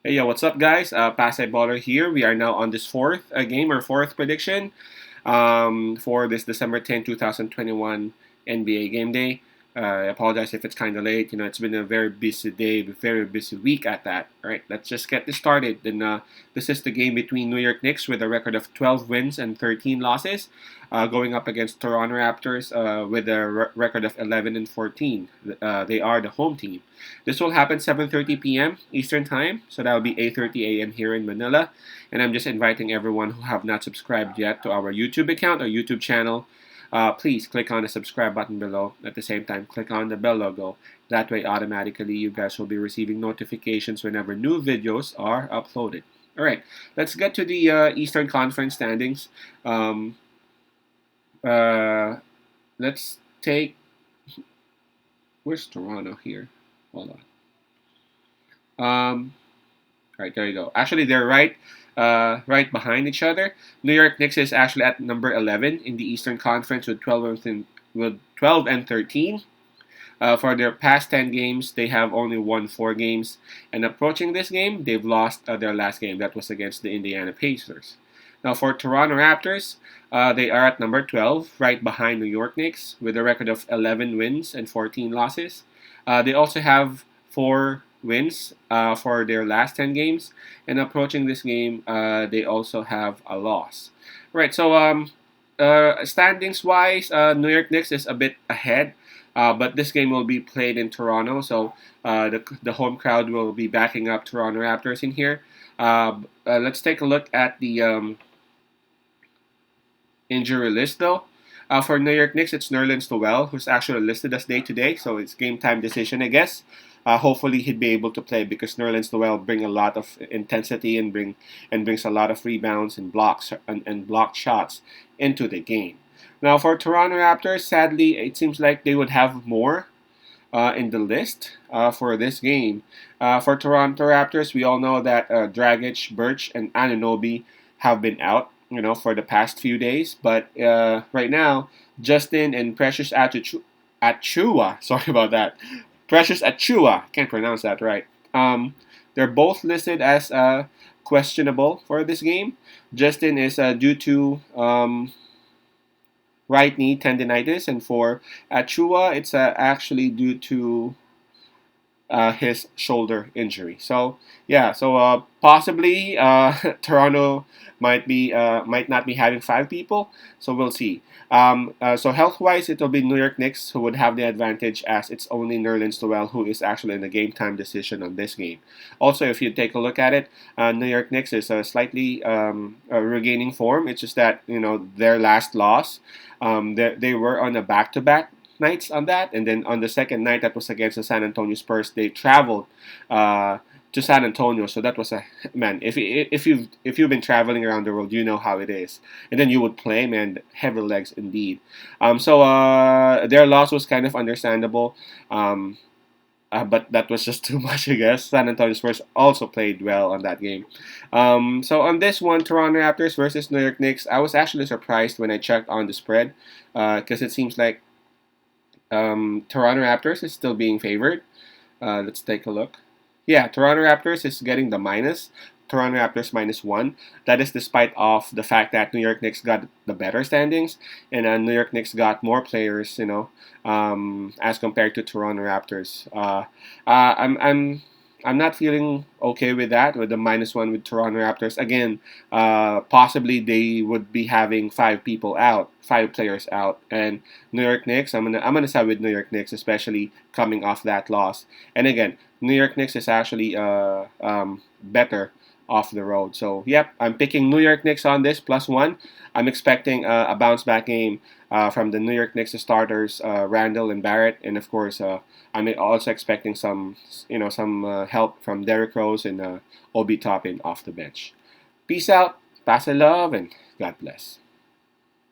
Hey, yo, what's up, guys? Pasay Baller here. We are now on this fourth game or fourth prediction for this December 10th, 2021 NBA game day. I apologize if it's kind of late. It's been a very busy day, very busy week at that. All right, let's just get this started. This is the game between New York Knicks with a record of 12 wins and 13 losses, going up against Toronto Raptors with a record of 11 and 14. They are the home team. This will happen 7:30 p.m. Eastern Time, so that will be 8:30 a.m. here in Manila. And I'm just inviting everyone who have not subscribed yet to our YouTube account or YouTube channel. Please click on the subscribe button below. At the same time, click on the bell logo. That way, automatically, you guys will be receiving notifications whenever new videos are uploaded. All right, let's get to the Eastern Conference standings. Um, uh, let's take. Where's Toronto here? Hold on. All right, there you go. Actually, they're right behind each other. New York Knicks is actually at number 11 in the Eastern Conference with 12 and 13. For their past 10 games, they have only won 4 games. And approaching this game, they've lost their last game. That was against the Indiana Pacers. Now, for Toronto Raptors, they are at number 12, right behind New York Knicks, with a record of 11 wins and 14 losses. They also have 4 wins for their last 10 games. And approaching this game, they also have a loss. Right, so standings wise, New York Knicks is a bit ahead. But this game will be played in Toronto, so the home crowd will be backing up Toronto Raptors in here. Let's take a look at the injury list, though. For New York Knicks, it's Nerlens Noel, who's actually listed as day-to-day, so it's game time decision, I guess. Hopefully, he'd be able to play because Nerlens Noel bring a lot of intensity and brings a lot of rebounds and blocks and blocked shots into the game. Now, for Toronto Raptors, sadly, it seems like they would have more in the list for this game. For Toronto Raptors, we all know that Dragic, Birch, and Anunoby have been out, for the past few days. But right now, Justin and Precious Achua, sorry about that, Precious Achua, can't pronounce that right. They're both listed as questionable for this game. Justin is due to right knee tendinitis, and for Achua, it's actually due to his shoulder injury. So yeah, so possibly Toronto might not be having 5 people. So we'll see. So health wise, it'll be New York Knicks who would have the advantage as it's only Nerlens Noel who is actually in the game time decision on this game. Also, if you take a look at it, New York Knicks is slightly regaining form. It's just that their last loss, they were on a back-to-back nights on that, and then on the second night that was against the San Antonio Spurs, they traveled to San Antonio. So that was a man. If you've been traveling around the world, you know how it is. And then you would play, man, heavy legs indeed. So their loss was kind of understandable. But that was just too much, I guess. San Antonio Spurs also played well on that game. So on this one, Toronto Raptors versus New York Knicks, I was actually surprised when I checked on the spread because it seems like Toronto Raptors is still being favored. Let's take a look. Yeah, Toronto Raptors is getting the minus. Toronto Raptors -1. That is despite of the fact that New York Knicks got the better standings, and New York Knicks got more players, as compared to Toronto Raptors. I'm not feeling okay with that, with the -1 with Toronto Raptors. Again, possibly they would be having 5 people out, 5 players out, and New York Knicks. I'm gonna side with New York Knicks, especially coming off that loss. And again, New York Knicks is actually better off the road. So, yep, I'm picking New York Knicks on this +1. I'm expecting a bounce back game from the New York Knicks starters, Randall and Barrett, and of course, I'm also expecting some help from Derrick Rose and Obi Toppin off the bench. Peace out, pass the love, and God bless.